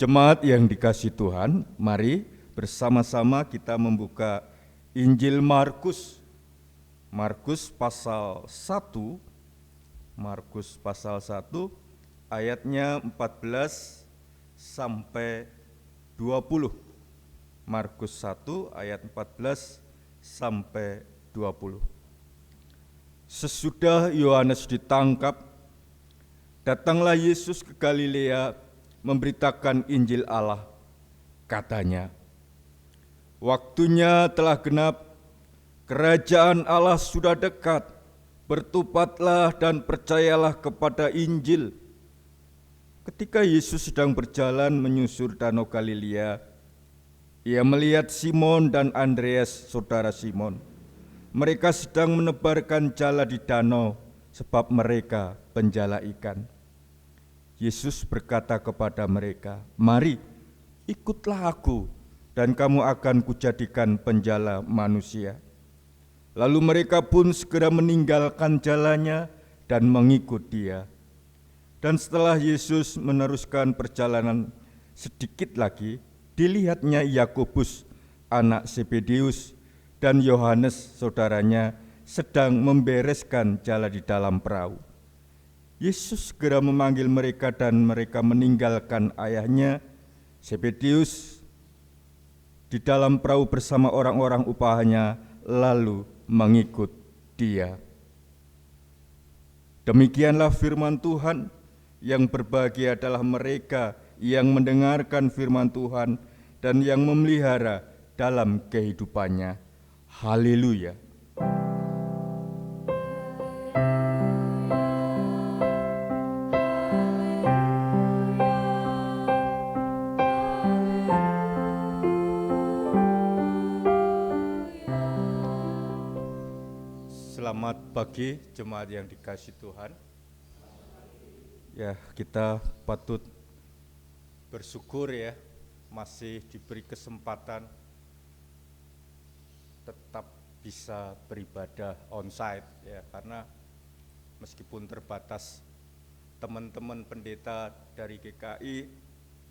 Jemaat yang dikasihi Tuhan, mari bersama-sama kita membuka Injil Markus. Markus pasal 1, ayatnya 14 sampai 20. Markus 1 ayat 14 sampai 20. Sesudah Yohanes ditangkap, datanglah Yesus ke Galilea memberitakan Injil Allah. Katanya, waktunya telah genap, kerajaan Allah sudah dekat, bertobatlah dan percayalah kepada Injil. Ketika Yesus sedang berjalan menyusur danau Galilea, ia melihat Simon dan Andreas, saudara Simon. Mereka sedang menebarkan jala di danau, sebab mereka penjala ikan. Yesus berkata kepada mereka, "Mari, ikutlah aku, dan kamu akan kujadikan penjala manusia." Lalu mereka pun segera meninggalkan jalannya dan mengikut Dia. Dan setelah Yesus meneruskan perjalanan sedikit lagi, dilihatnya Yakobus, anak Zebedeus, dan Yohanes, saudaranya, sedang membereskan jala di dalam perahu. Yesus segera memanggil mereka dan mereka meninggalkan ayahnya Zebedeus di dalam perahu bersama orang-orang upahnya, lalu mengikut Dia. Demikianlah firman Tuhan. Yang berbahagia adalah mereka yang mendengarkan firman Tuhan dan yang memelihara dalam kehidupannya. Haleluya. Selamat pagi jemaat yang dikasihi Tuhan. Ya, kita patut bersyukur ya, masih diberi kesempatan tetap bisa beribadah onsite ya, karena meskipun terbatas teman-teman pendeta dari GKI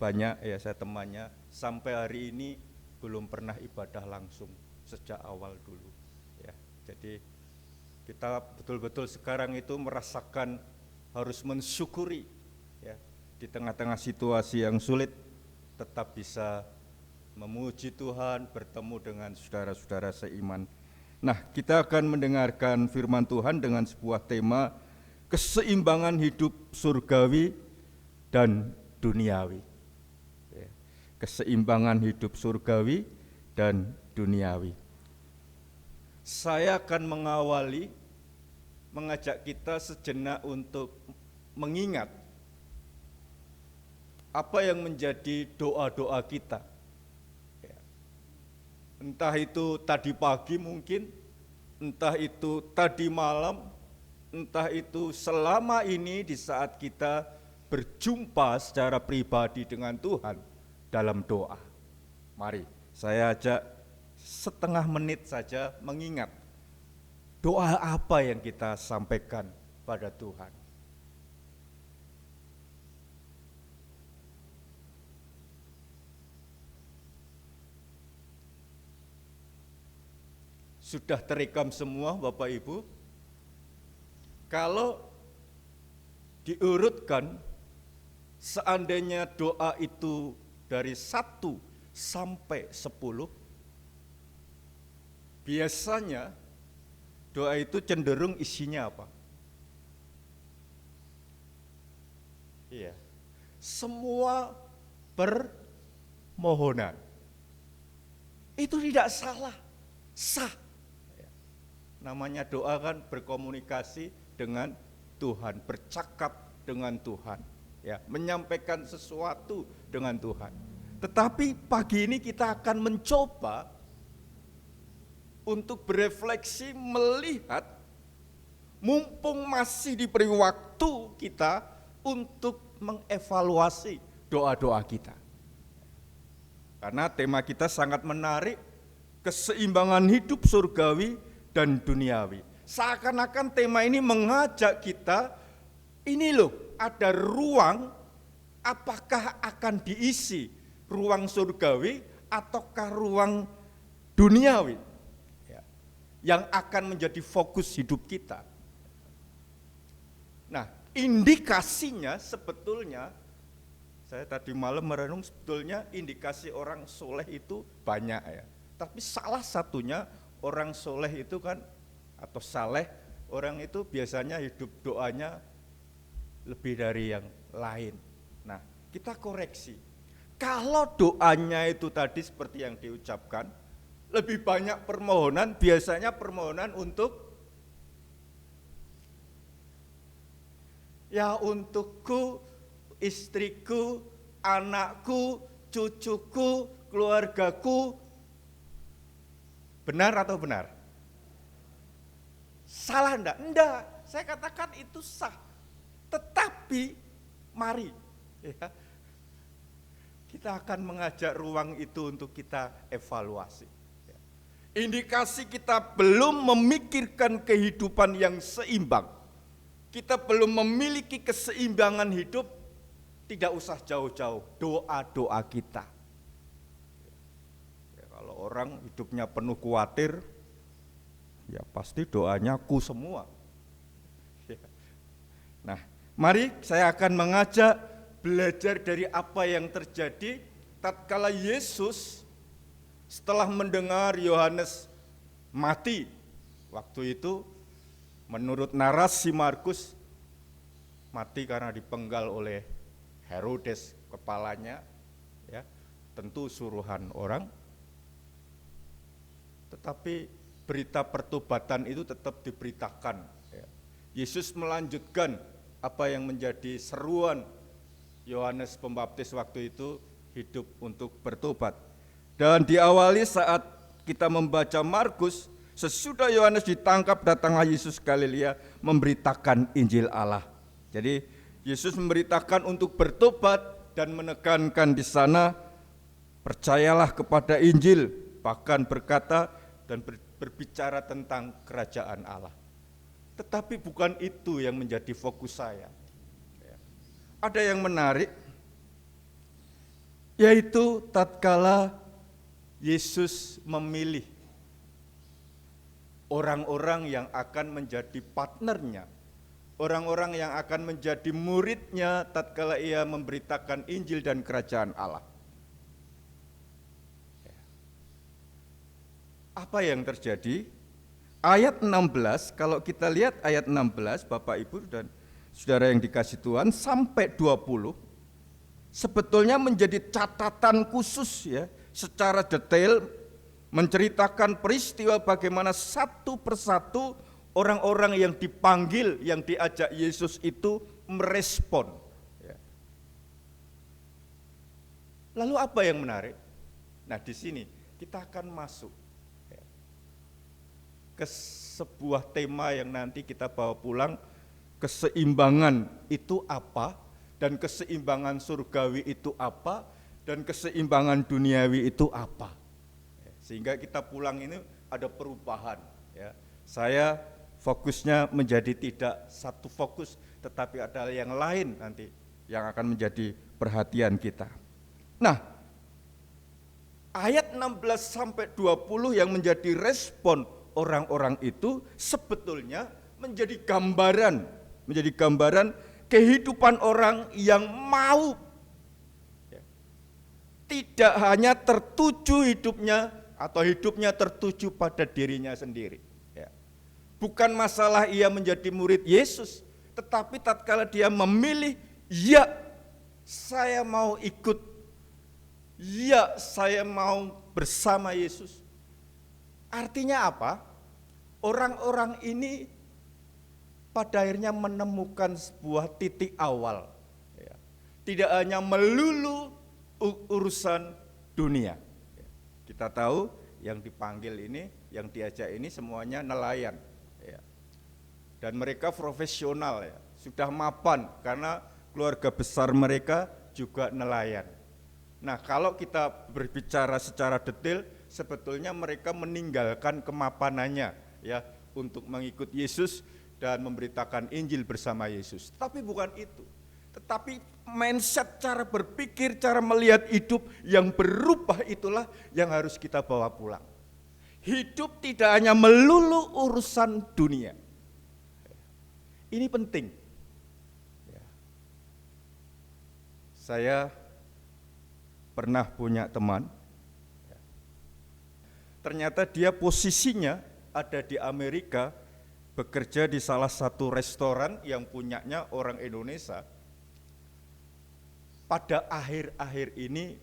banyak ya, saya temannya sampai hari ini belum pernah ibadah langsung sejak awal dulu ya. Jadi kita betul-betul sekarang itu merasakan harus mensyukuri ya, di tengah-tengah situasi yang sulit tetap bisa memuji Tuhan, bertemu dengan saudara-saudara seiman. Nah, kita akan mendengarkan firman Tuhan dengan sebuah tema keseimbangan hidup surgawi dan duniawi. Ya, keseimbangan hidup surgawi dan duniawi. Saya akan mengajak kita sejenak untuk mengingat apa yang menjadi doa-doa kita. Entah itu tadi pagi mungkin, entah itu tadi malam, entah itu selama ini di saat kita berjumpa secara pribadi dengan Tuhan dalam doa. Mari, saya ajak setengah menit saja mengingat doa apa yang kita sampaikan pada Tuhan. Sudah terekam semua Bapak Ibu? Kalau diurutkan, seandainya doa itu dari 1 sampai 10, biasanya doa itu cenderung isinya apa? Iya, semua permohonan. Itu tidak salah, sah. Namanya doa kan berkomunikasi dengan Tuhan, bercakap dengan Tuhan, ya, menyampaikan sesuatu dengan Tuhan. Tetapi pagi ini kita akan mencoba untuk berefleksi, melihat, mumpung masih diberi waktu kita untuk mengevaluasi doa-doa kita. Karena tema kita sangat menarik, keseimbangan hidup surgawi dan duniawi. Seakan-akan tema ini mengajak kita, ini loh, ada ruang apakah akan diisi ruang surgawi ataukah ruang duniawi ya, yang akan menjadi fokus hidup kita. Nah, indikasinya sebetulnya, saya tadi malam merenung, sebetulnya indikasi orang soleh itu banyak ya. Tapi salah satunya orang soleh itu kan, atau saleh, orang itu biasanya hidup doanya lebih dari yang lain. Nah, kita koreksi. Kalau doanya itu tadi seperti yang diucapkan, lebih banyak permohonan, biasanya permohonan untuk ya untukku, istriku, anakku, cucuku, keluargaku. Benar atau benar? Salah enggak? Enggak, saya katakan itu sah. Tetapi mari ya, kita akan mengajak ruang itu untuk kita evaluasi. Indikasi kita belum memikirkan kehidupan yang seimbang. Kita belum memiliki keseimbangan hidup, tidak usah jauh-jauh, doa-doa kita. Ya, kalau orang hidupnya penuh khawatir, ya pasti doanya ku semua. Ya. Nah, mari saya akan mengajak belajar dari apa yang terjadi tatkala Yesus setelah mendengar Yohanes mati. Waktu itu menurut narasi Markus mati karena dipenggal oleh Herodes kepalanya, ya, tentu suruhan orang. Tetapi berita pertobatan itu tetap diberitakan. Ya. Yesus melanjutkan apa yang menjadi seruan Yohanes Pembaptis waktu itu, hidup untuk bertobat. Dan diawali saat kita membaca Markus, sesudah Yohanes ditangkap, datanglah Yesus Galilea memberitakan Injil Allah. Jadi Yesus memberitakan untuk bertobat dan menekankan di sana, percayalah kepada Injil, bahkan berkata dan berbicara tentang kerajaan Allah. Tetapi bukan itu yang menjadi fokus saya. Ada yang menarik, yaitu tatkala Yesus memilih orang-orang yang akan menjadi partnernya, orang-orang yang akan menjadi muridnya tatkala ia memberitakan Injil dan kerajaan Allah. Apa yang terjadi? Ayat 16, kalau kita lihat ayat 16, Bapak Ibu dan saudara yang dikasih Tuhan, sampai 20, sebetulnya menjadi catatan khusus ya, secara detail menceritakan peristiwa bagaimana satu persatu orang-orang yang dipanggil, yang diajak Yesus itu merespon. Lalu apa yang menarik? Nah, di sini kita akan masuk ke sebuah tema yang nanti kita bawa pulang, keseimbangan itu apa, dan keseimbangan surgawi itu apa, dan keseimbangan duniawi itu apa. Sehingga kita pulang ini ada perubahan. Ya. Saya fokusnya menjadi tidak satu fokus, tetapi ada yang lain nanti yang akan menjadi perhatian kita. Nah, ayat 16 sampai 20 yang menjadi respon orang-orang itu sebetulnya menjadi gambaran kehidupan orang yang mau tidak hanya tertuju hidupnya atau hidupnya tertuju pada dirinya sendiri. Bukan masalah ia menjadi murid Yesus, tetapi tatkala dia memilih, ya saya mau ikut, ya saya mau bersama Yesus. Artinya apa? Orang-orang ini pada akhirnya menemukan sebuah titik awal. Tidak hanya melulu urusan dunia. Kita tahu yang dipanggil ini, yang diajak ini semuanya nelayan. Dan mereka profesional ya, sudah mapan karena keluarga besar mereka juga nelayan. Nah, kalau kita berbicara secara detail, sebetulnya mereka meninggalkan kemapanannya ya untuk mengikut Yesus dan memberitakan Injil bersama Yesus. Tapi bukan itu. Tetapi mindset, cara berpikir, cara melihat hidup yang berubah itulah yang harus kita bawa pulang. Hidup tidak hanya melulu urusan dunia. Ini penting. Saya pernah punya teman, ternyata dia posisinya ada di Amerika, bekerja di salah satu restoran yang punyanya orang Indonesia. Pada akhir-akhir ini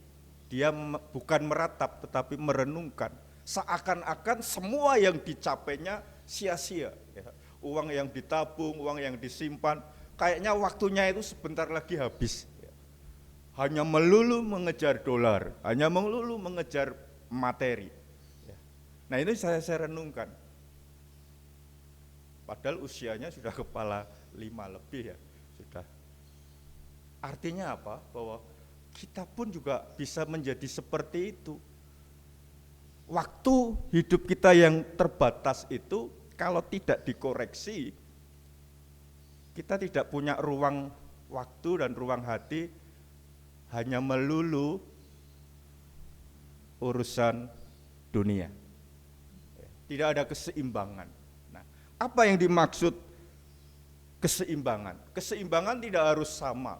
dia bukan meratap tetapi merenungkan, seakan-akan semua yang dicapainya sia-sia. Uang yang ditabung, uang yang disimpan, kayaknya waktunya itu sebentar lagi habis. Hanya melulu mengejar dolar, hanya melulu mengejar materi. Nah ini saya renungkan. Padahal usianya sudah kepala 5 lebih ya, sudah. Artinya apa? Bahwa kita pun juga bisa menjadi seperti itu. Waktu hidup kita yang terbatas itu kalau tidak dikoreksi, kita tidak punya ruang waktu dan ruang hati hanya melulu urusan dunia. Tidak ada keseimbangan. Nah, apa yang dimaksud keseimbangan? Keseimbangan tidak harus sama.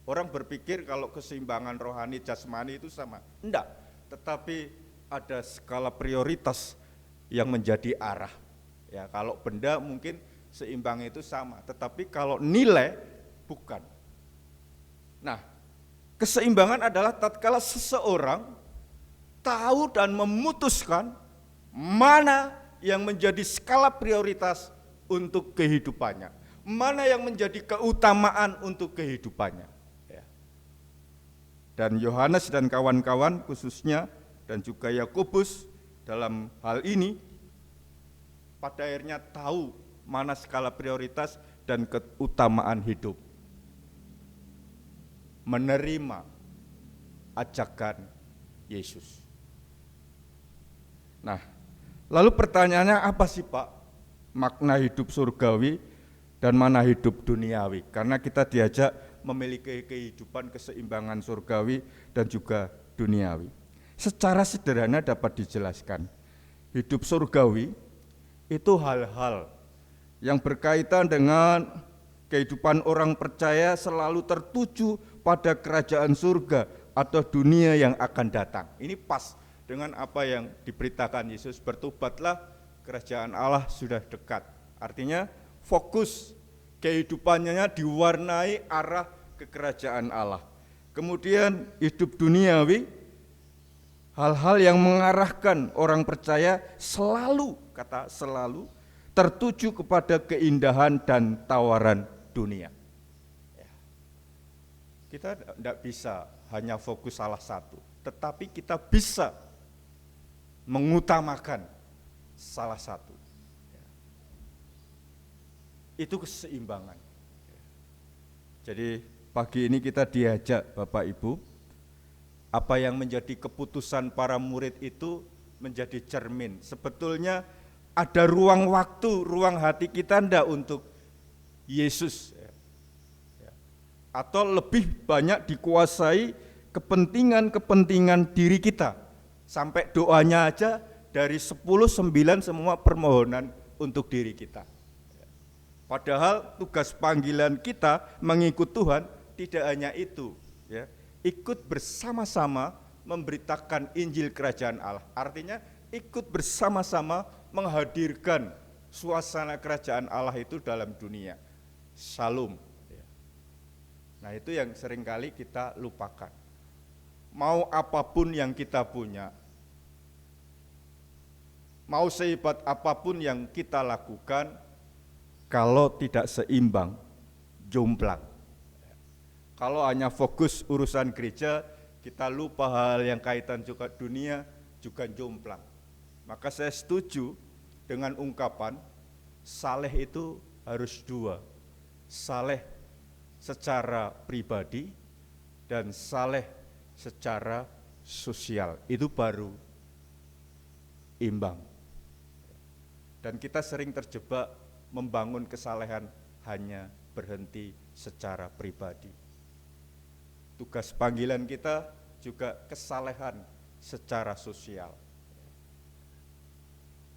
Orang berpikir kalau keseimbangan rohani jasmani itu sama. Enggak, tetapi ada skala prioritas yang menjadi arah. Ya, kalau benda mungkin seimbang itu sama, tetapi kalau nilai bukan. Nah, keseimbangan adalah tatkala seseorang tahu dan memutuskan mana yang menjadi skala prioritas untuk kehidupannya, mana yang menjadi keutamaan untuk kehidupannya. Dan Yohanes dan kawan-kawan khususnya dan juga Yakobus dalam hal ini pada akhirnya tahu mana skala prioritas dan keutamaan hidup. Menerima ajakan Yesus. Nah, lalu pertanyaannya apa sih Pak makna hidup surgawi dan mana hidup duniawi? Karena kita diajak memiliki kehidupan keseimbangan surgawi dan juga duniawi. Secara sederhana dapat dijelaskan, hidup surgawi itu hal-hal yang berkaitan dengan kehidupan orang percaya selalu tertuju pada kerajaan surga atau dunia yang akan datang. Ini pas dengan apa yang diberitakan Yesus, bertobatlah kerajaan Allah sudah dekat. Artinya fokus kehidupannya diwarnai arah ke kerajaan Allah. Kemudian hidup duniawi, hal-hal yang mengarahkan orang percaya selalu, kata selalu, tertuju kepada keindahan dan tawaran dunia. Kita tidak bisa hanya fokus salah satu, tetapi kita bisa mengutamakan salah satu. Itu keseimbangan. Jadi pagi ini kita diajak Bapak Ibu, apa yang menjadi keputusan para murid itu menjadi cermin. Sebetulnya ada ruang waktu, ruang hati kita ndak untuk Yesus. Atau lebih banyak dikuasai kepentingan-kepentingan diri kita. Sampai doanya aja dari 10-9 semua permohonan untuk diri kita. Padahal tugas panggilan kita mengikut Tuhan tidak hanya itu, ya. Ikut bersama-sama memberitakan Injil Kerajaan Allah. Artinya ikut bersama-sama menghadirkan suasana Kerajaan Allah itu dalam dunia. Shalom. Nah itu yang seringkali kita lupakan. Mau apapun yang kita punya, mau sehebat apapun yang kita lakukan, kalau tidak seimbang, jomplang. Kalau hanya fokus urusan gereja, kita lupa hal yang kaitan juga dunia, juga jomplang. Maka saya setuju dengan ungkapan, saleh itu harus dua. Saleh secara pribadi dan saleh secara sosial, itu baru imbang. Dan kita sering terjebak membangun kesalehan hanya berhenti secara pribadi. Tugas panggilan kita juga kesalehan secara sosial.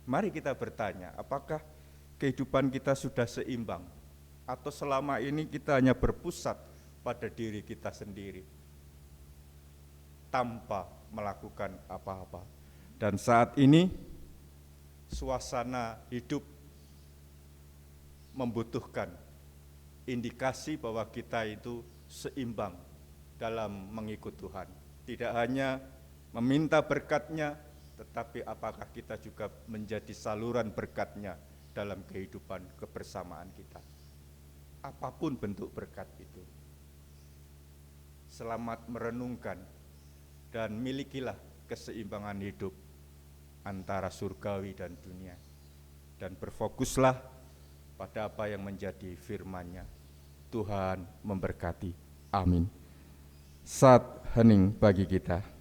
Mari kita bertanya, apakah kehidupan kita sudah seimbang? Atau selama ini kita hanya berpusat pada diri kita sendiri, tanpa melakukan apa-apa. Dan saat ini, suasana hidup membutuhkan indikasi bahwa kita itu seimbang dalam mengikut Tuhan. Tidak hanya meminta berkat-Nya, tetapi apakah kita juga menjadi saluran berkat-Nya dalam kehidupan kebersamaan kita. Apapun bentuk berkat itu. Selamat merenungkan dan milikilah keseimbangan hidup antara surgawi dan dunia. Dan berfokuslah pada apa yang menjadi firman-Nya. Tuhan memberkati. Amin. Saat hening bagi kita.